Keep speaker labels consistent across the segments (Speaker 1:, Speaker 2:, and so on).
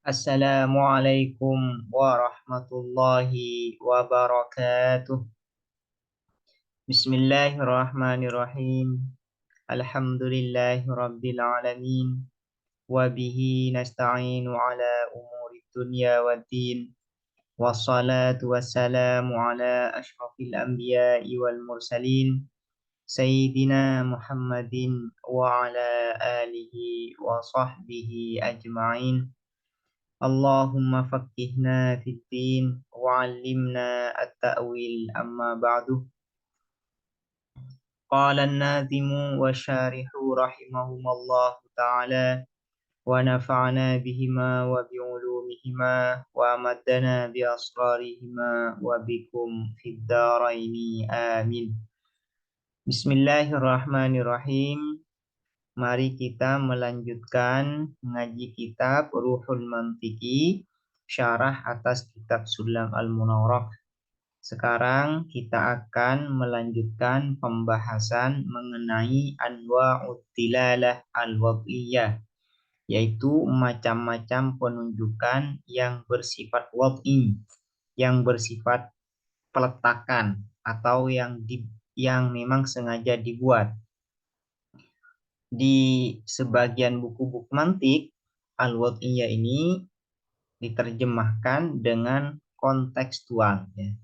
Speaker 1: Assalamualaikum warahmatullahi wabarakatuh. Bismillahirrahmanirrahim. Alhamdulillahi rabbil alamin. Wabihi nasta'inu ala umuri dunya waddin. Wassalatu wassalamu ala ashrafil anbiya'i wal mursalin. Sayyidina Muhammadin wa ala alihi wa sahbihi ajma'in. Allahumma faqihna fid din wa 'allimna at-ta'wil amma ba'du. Qala an-nadhimu wa syarihu rahimahumallahu ta'ala wa nafa'na bihima wa bi'ulumihima wa amaddana bi asrarihima wa bikum fid dharaini amin. Bismillahirrahmanirrahim. Mari kita melanjutkan ngaji kitab Ruhul Mantiki, syarah atas kitab Sulam Al-Munawwarah. Sekarang kita akan melanjutkan pembahasan mengenai anwa'ud dilalah al-wad'iyah, yaitu macam-macam penunjukan yang bersifat wad'i, yang bersifat peletakan atau yang memang sengaja dibuat. Di sebagian buku-buku mantik, al-wad'iyah ini diterjemahkan dengan kontekstual, ya.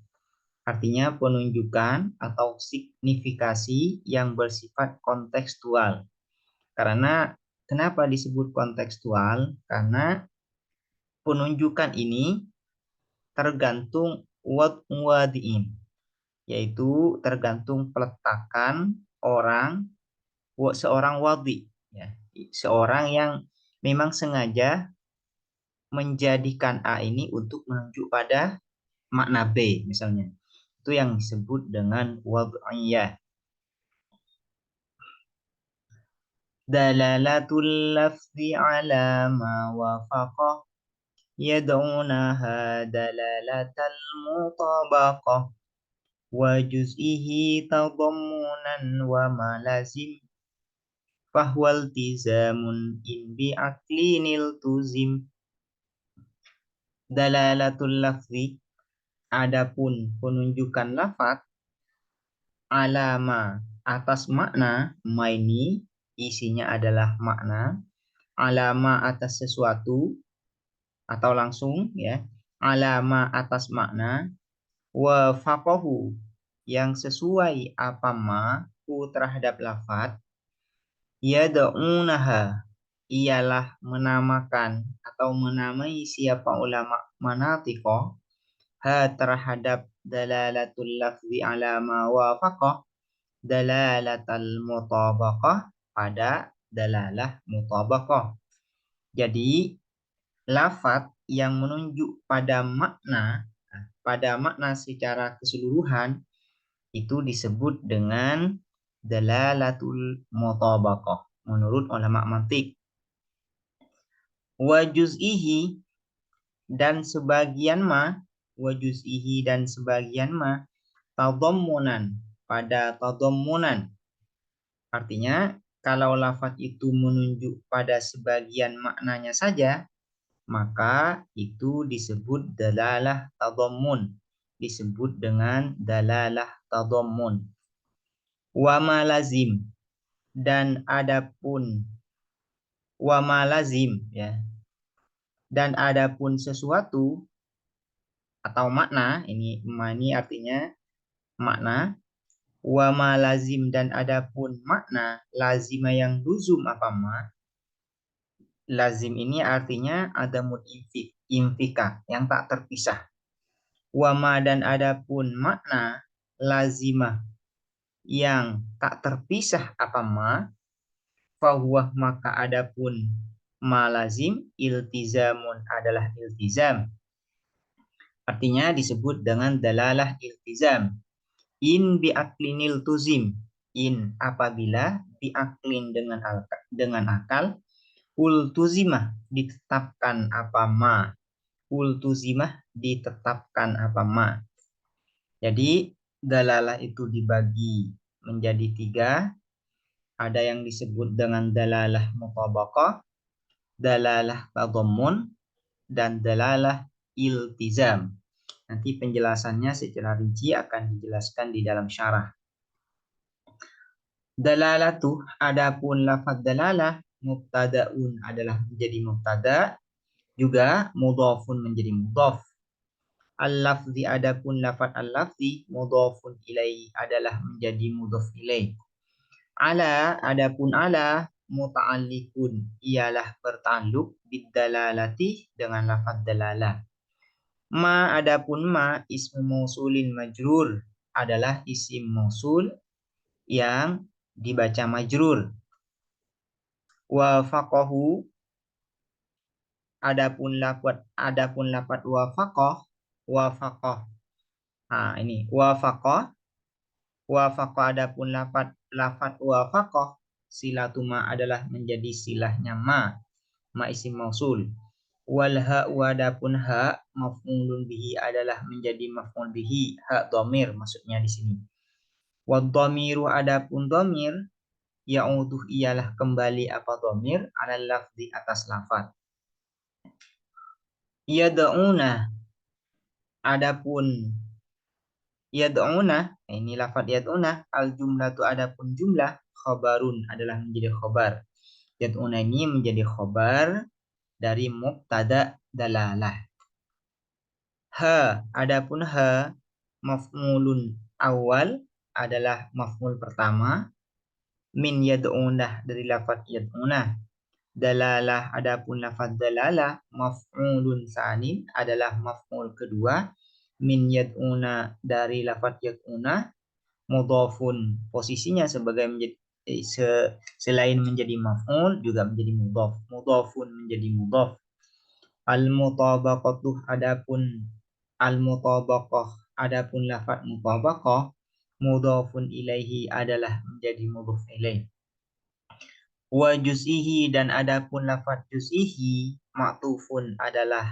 Speaker 1: Artinya penunjukan atau signifikasi yang bersifat kontekstual. Karena kenapa disebut kontekstual? Karena penunjukan ini tergantung wadi'in, yaitu tergantung peletakan seorang wadi, ya. Seorang yang memang sengaja menjadikan A ini untuk menunjuk pada makna B misalnya. Itu yang disebut dengan wad'iyah. Dalalatul lafzi ala ma wafaqah yad'unaha dalalatal mutabaqah wa juz'ihi tadammunan wa malazim fahwal tizamun in bi'aqlinil tuzim. Dalalatul lafzi, adapun penunjukan lafaz, alama atas makna, ma ini isinya adalah makna, alama atas sesuatu atau langsung, ya, alama atas makna, wa faqahu yang sesuai apa ma ku terhadap lafaz, yad'unaha ialah menamakan atau menamai siapa ulama manatiqah terhadap dalalatul lafzi ala ma wafaqah dalalatal mutabaqah pada dalalah mutabaqah. Jadi lafaz yang menunjuk pada makna secara keseluruhan itu disebut dengan dalalatul mutabaqah menurut ulama mantik. Wa juz'ihi dan sebagian ma, wa juz'ihi dan sebagian ma, tadammunan pada tadammunan. Artinya kalau lafaz itu menunjuk pada sebagian maknanya saja, maka itu disebut dalalah tadammun, disebut dengan dalalah tadammun. Wa ma lazim dan adapun wa ma lazim, ya. Dan adapun sesuatu atau makna, ini artinya makna, wa ma lazim dan adapun makna lazima yang luzum apa ma. Lazim ini artinya adamul infika yang tak terpisah. Wa ma dan adapun makna lazimah yang tak terpisah apa ma, fahuwah maka adapun ma lazim iltizamun adalah iltizam. Artinya disebut dengan dalalah iltizam. In biaklinil tuzim, in apabila biaklin dengan akal, ultuzimah ditetapkan apa ma, ultuzimah ditetapkan apa ma. Jadi dalalah itu dibagi menjadi 3. Ada yang disebut dengan dalalah mutabaqah, dalalah tadammun, dan dalalah iltizam. Nanti penjelasannya secara rinci akan dijelaskan di dalam syarah. Dalalatu, adapun lafaz dalalah, mubtadaun adalah menjadi mubtada, juga mudhafun menjadi mudhaf. Al-lafzi, adapun lafaz al-lafzi, mudhafun ilaih adalah menjadi mudhaf ilaih. Ala, adapun ala, muta'alliqun ialah bertakluk bidalalati dengan lafaz dalalah. Ma, adapun ma, ismu mausulin majrur adalah isim mausul yang dibaca majrur. Wafaqahu, adapun lafaz wafaqah. Nah, ini wafaqah adapun lafaz wafaqah, silatuma adalah menjadi silahnya ma isim mausul. Wal ha, adapun ha, maf'ulun bihi adalah menjadi maf'ul bihi, ha dhamir maksudnya di sini. Wad dhamiru, adapun dhamir, ya'uduh ialah kembali apa dhamir, ala lafzi atas lafaz. Yad'una, adapun yad'una, ini lafaz yad'una, al jumlatu adapun jumlah, khabarun adalah menjadi khabar. Yad'una ini menjadi khabar dari mubtada dalalah. Ha, adapun ha, maf'ulun awal adalah maf'ul pertama, min yad'unah dari lafaz yad'unah. Dalalah, adapun lafaz dalalah, maf'ulun sanin adalah maf'ul kedua, min yad'una dari lafaz yad'una, mudhafun posisinya sebagai menjadi selain menjadi maf'ul juga menjadi mudhaf, mudhafun menjadi mudhaf. Al-mutabaqatuh, adapun lafaz mutabaqah, mudhafun ilaihi adalah menjadi mudhaf ilaih. Wa juz'ihi, dan adapun lafaz juz'ihi, ma'tufun adalah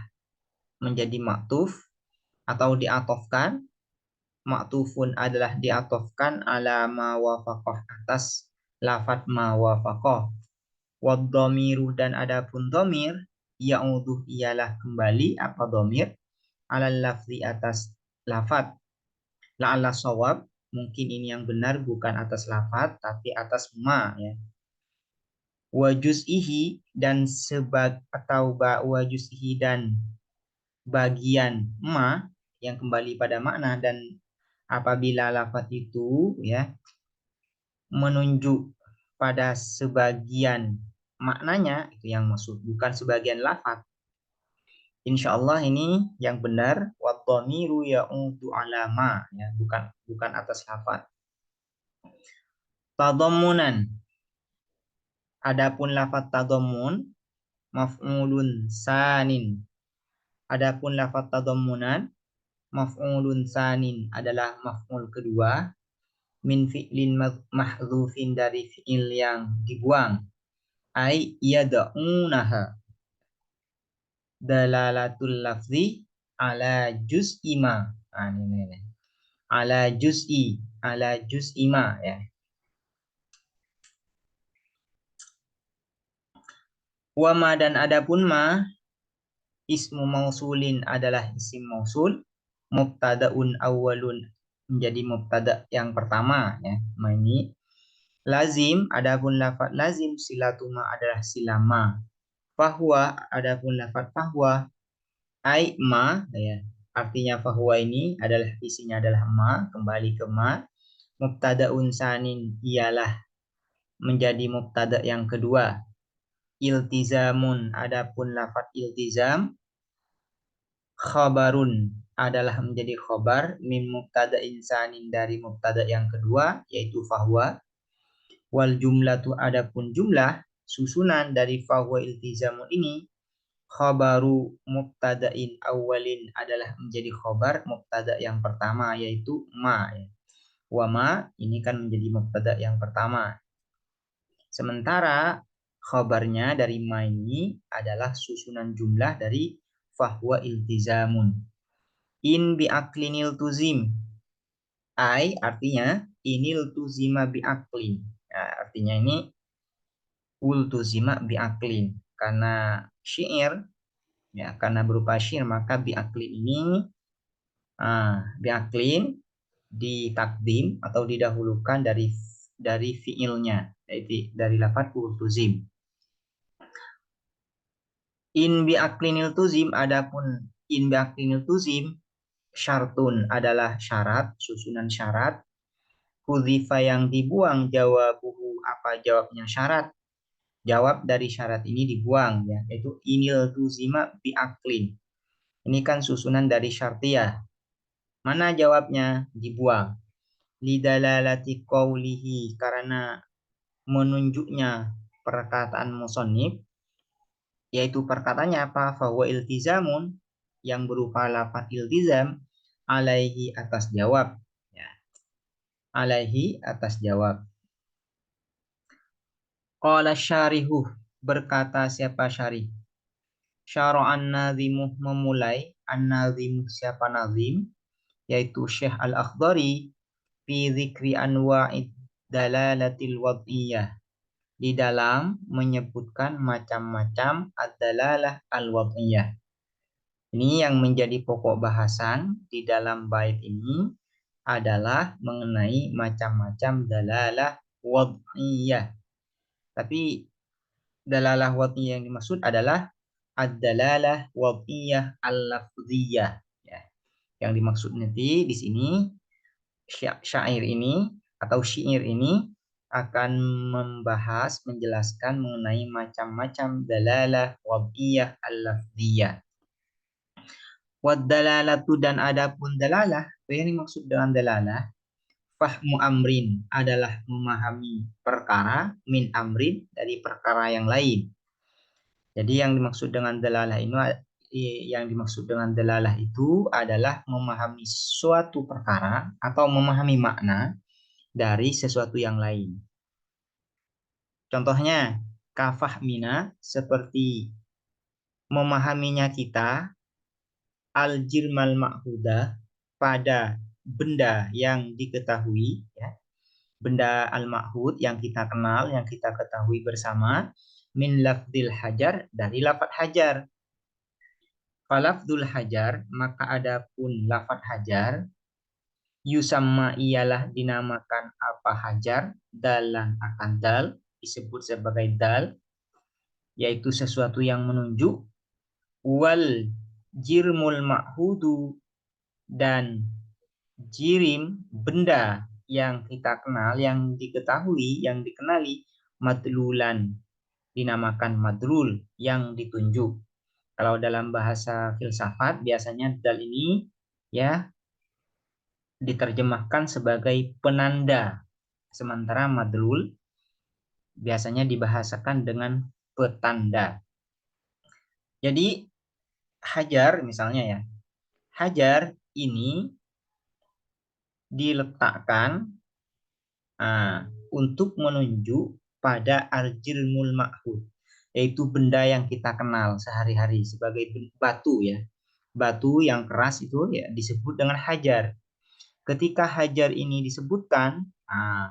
Speaker 1: menjadi ma'tuf atau diatofkan. Ma'tufun adalah diatofkan ala ma wafaqah, atas lafaz ma wafaqah. Wad dhamiru, dan adapun dhamir, ya'uduh ialah kembali apa dhamir, ala lafzi atas lafaz. La'alla shawab, mungkin ini yang benar bukan atas lafaz tapi atas ma ya. Wa juz'ihi, dan wa juz'ihi, dan bagian ma yang kembali pada makna, dan apabila lafaz itu ya menunjuk pada sebagian maknanya, itu yang maksud, bukan sebagian lafaz. Insyaallah ini yang benar, wa dhamiru ya'udu ala ma ya, bukan atas lafaz. Tadammunan, adapun lafaz tadammun, maf'ulun sanin. Adapun lafaz tadammunan, maf'ulun sanin adalah maf'ul kedua, min fi'lin mahdzufin dari fi'il yang dibuang, ai yad'unaha. Dalalatul lafzi ala juz'i ma. Nah, ini. Ala juz'i ma ya. Wa ma, dan adapun ma, ismu mausulin adalah isim mausul, mubtadaun awalun menjadi mubtada yang pertama ya. Ma ini lazim, adapun lafaz lazim, silatuma adalah silama. Fahuwa, adapun lafaz fahuwa, ai ma ya. Artinya fahuwa ini adalah isinya adalah ma, kembali ke ma. Mubtadaun sanin ialah menjadi mubtada yang kedua. Iltizamun, adapun lafaz iltizam, khabarun adalah menjadi khabar, min mubtada insanin dari mubtada yang kedua yaitu fahuwa. Wal jumlatu, adapun jumlah susunan dari fahuwa iltizamun ini, khabaru mubtada'in awalin adalah menjadi khabar mubtada yang pertama yaitu ma ya. Wa ma ini kan menjadi mubtada yang pertama. Sementara khabarnya dari ma ini adalah susunan jumlah dari fahuwa iltizamun. In bi aklinil tuzim, ai artinya inil tuzima bi aklin. Nah, artinya ini ultuzima bi aklin, karena syair Ya, karena berupa syir maka biaklin ini biaklin ditakdim atau didahulukan dari fiilnya, yaitu dari lafaz ultuzim. In biaklinil tuzim, adapun in biaklinil tuzim, syartun adalah syarat, susunan syarat. Hudzifa yang dibuang jawabuhu, apa jawabnya syarat. Jawab dari syarat ini dibuang, ya, yaitu inil tuzima biaklin. Ini kan susunan dari syartiyah. Mana jawabnya? Dibuang. Lidalalati qawlihi, karena menunjuknya perkataan musannif, yaitu perkataannya apa? Fahuwa iltizamun, yang berupa lafaz iltizam, alaihi atas jawab. Ya. Alaihi atas jawab. Qala syarihu, berkata siapa syarih? Syara'an nazimuh, memulai. An-nazimuh, siapa nazim? Yaitu Syekh Al-Akhdari, fi dzikri anwa'id dalalatil wad'iyah, di dalam menyebutkan macam-macam ad-dalalah al-wad'iyah. Ini yang menjadi pokok bahasan di dalam bait ini adalah mengenai macam-macam dalalah wad'iyah. Tapi dalalah wad'iyah yang dimaksud adalah ad-dalalah wad'iyah al-lafziyah. Ya. Yang dimaksud nanti di sini syair ini atau syair ini akan membahas, menjelaskan mengenai macam-macam dalalah wad'iyah al-lafziyah. Wad-dalalatu, dan adapun dalalah, apa yang dimaksud dengan dalalah? Fahmu amrin, adalah memahami perkara, min amrin, dari perkara yang lain. Jadi yang dimaksud dengan dalalah itu adalah memahami suatu perkara atau memahami makna dari sesuatu yang lain. Contohnya, kafahmina, seperti memahaminya kita, al-jirmal ma'hudah, pada benda yang diketahui, ya, benda al-ma'hud yang kita kenal, yang kita ketahui bersama, min lafdil hajar, dari lafad hajar. Falafdul hajar, maka adapun lafad hajar, yusamma, ialah dinamakan apa hajar, dalan akan dal, disebut sebagai dal, yaitu sesuatu yang menunjuk. Wal jirmul ma'hudu, dan jirim, benda yang kita kenal, yang diketahui, yang dikenali, madlulan, dinamakan madlul, yang ditunjuk. Kalau dalam bahasa filsafat biasanya dal ini ya diterjemahkan sebagai penanda, sementara madlul biasanya dibahasakan dengan petanda. Jadi hajar misalnya ya, hajar ini diletakkan untuk menunjuk pada al-jirmul ma'hud, yaitu benda yang kita kenal sehari-hari sebagai batu ya. Batu yang keras itu ya disebut dengan hajar. Ketika hajar ini disebutkan,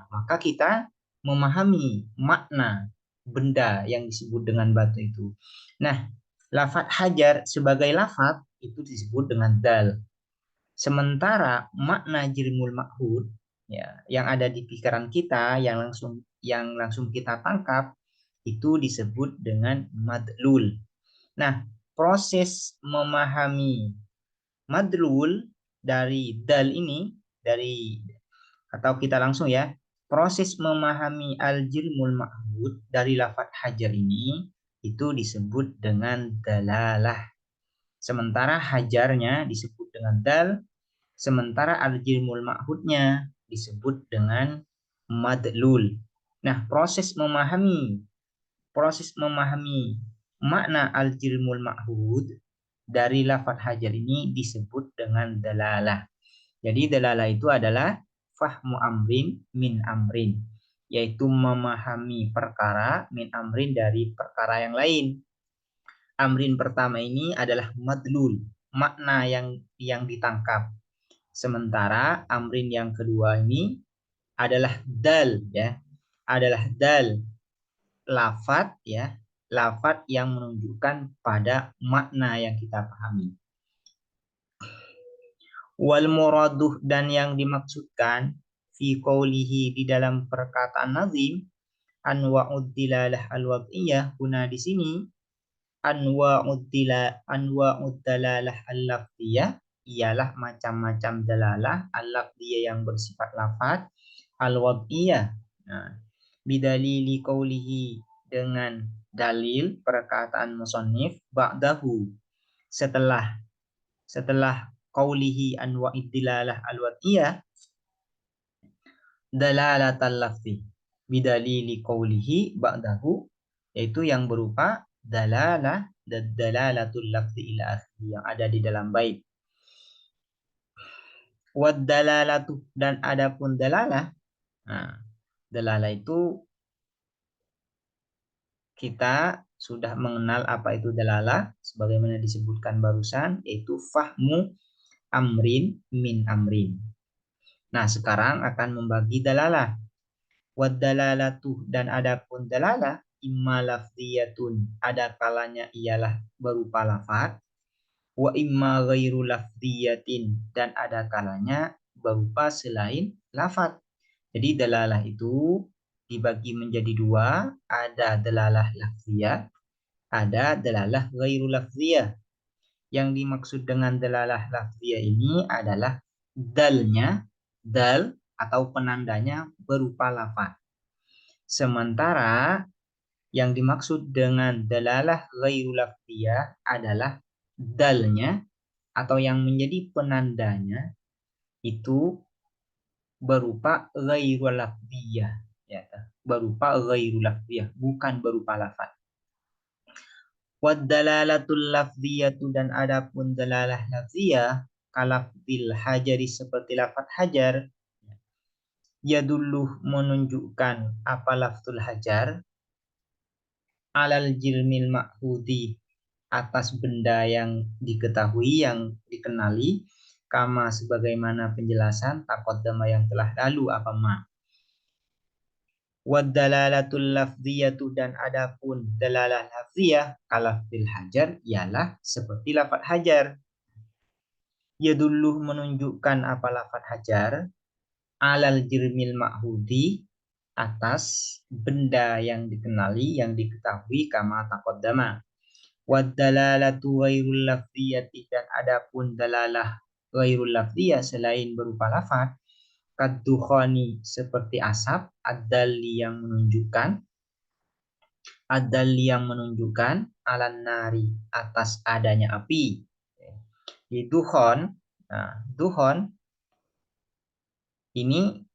Speaker 1: maka kita memahami makna benda yang disebut dengan batu itu. Nah, lafaz hajar sebagai lafaz itu disebut dengan dal. Sementara makna jirmul ma'hud ya, yang ada di pikiran kita, yang langsung kita tangkap, itu disebut dengan madlul. Nah, proses memahami madlul dari dal ini, atau kita langsung ya, proses memahami al-jirmul ma'hud dari lafaz hajar ini itu disebut dengan dalalah. Sementara hajarnya disebut dengan dal, sementara al-jirmul ma'hudnya disebut dengan madlul. Nah, proses memahami makna al-jirmul ma'hud dari lafaz hajar ini disebut dengan dalalah. Jadi dalalah itu adalah fahmu amrin min amrin, yaitu memahami perkara min amrin, dari perkara yang lain. Amrin pertama ini adalah madlul, makna yang ditangkap. Sementara amrin yang kedua ini adalah dal ya, adalah dal lafat ya, lafadz yang menunjukkan pada makna yang kita pahami. Wal muraduh, dan yang dimaksudkan fi qawlihi di dalam perkataan nazim, anwa'ud dilalah al-wad'iyah, guna di sini anwa'ud dalalah al-lafziyah ialah macam-macam dalalah al-lafziyah yang bersifat lafaz, al-wad'iyah. Nah, bidalili qawlihi, dengan dalil perkataan musannif, ba'dahu, setelah qawlihi anwa'id dilalah al-wad'iyah, dalalatal lafzi, bidalili qawlihi ba'dahu, yaitu yang berupa dalalah dan dalalatul lafzi ila akhir yang ada di dalam bait. Wad dalalatu, dan adapun dalalah. Nah, dalalah itu kita sudah mengenal apa itu dalalah sebagaimana disebutkan barusan, yaitu fahmu amrin min amrin. Nah, sekarang akan membagi dalalah. Wad dalalatu, dan adapun dalalah, imma lafziyatun, ada kalanya ialah berupa lafaz, wa imma ghairu lafziyatin, dan ada kalanya berupa selain lafaz. Jadi dalalah itu dibagi menjadi dua, ada dalalah lafziyah, ada dalalah ghairu lafziyah. Yang dimaksud dengan dalalah lafziyah ini adalah dal atau penandanya berupa lafaz. Sementara yang dimaksud dengan dalalah ghairu lafziyah adalah dalnya atau yang menjadi penandanya itu berupa ghairu lafziyah, ya, berupa ghairu lafziyah, bukan berupa lafaz. Wad dalalatul lafziyatu, dan adapun dalalah lafziyah, kalafzil hajari, seperti lafaz hajar, yadulluh, menunjukkan apa lafzul hajar, alal jirmil ma'hudi, atas benda yang diketahui, yang dikenali, kama, sebagaimana penjelasan taqaddama yang telah lalu apa ma. Wad dalalatul lafziyatu, dan adapun dalalah lafziyah, kalafzil hajar, ialah seperti lafaz hajar. Yadulluh, menunjukkan apa lafaz hajar, alal jirmil ma'hudi, atas benda yang dikenali, yang diketahui, kama taqaddama. Wad dalalatu ghairul lafziyati, dan adapun dalalah ghairul lafziyah, selain berupa lafaz, kaddukhani, seperti asap, ad-dalli, yang menunjukkan alan nari, atas adanya api. Di dukhon, nah, dukhon ini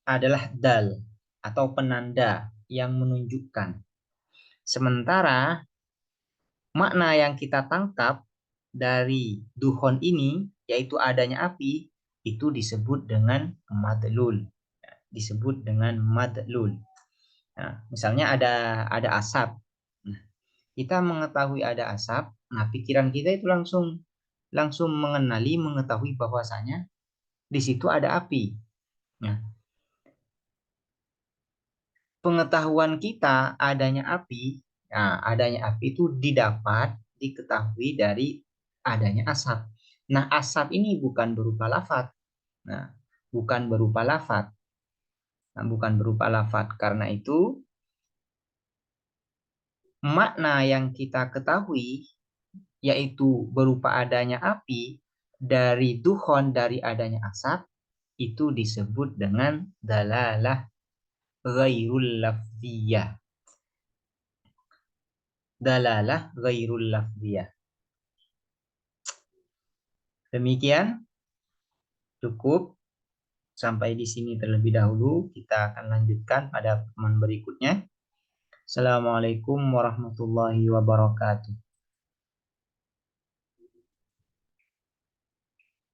Speaker 1: adalah dal atau penanda yang menunjukkan. Sementara makna yang kita tangkap dari dukhon ini, yaitu adanya api, itu disebut dengan madlul. Disebut dengan madlul. Nah, misalnya ada asap. Nah, kita mengetahui ada asap, nah pikiran kita itu langsung mengetahui bahwasanya di situ ada api. Nah, pengetahuan kita adanya api, nah, adanya api itu diketahui dari adanya asap. Nah, asap ini bukan berupa lafaz. Nah, bukan berupa lafaz. Karena itu makna yang kita ketahui, yaitu berupa adanya api, dari dukhon, dari adanya asap, itu disebut dengan dalalah ghairul lafziyah. Dalalah ghairul lafziyah. Demikian, cukup sampai di sini terlebih dahulu. Kita akan lanjutkan pada pertemuan berikutnya. Assalamualaikum warahmatullahi wabarakatuh.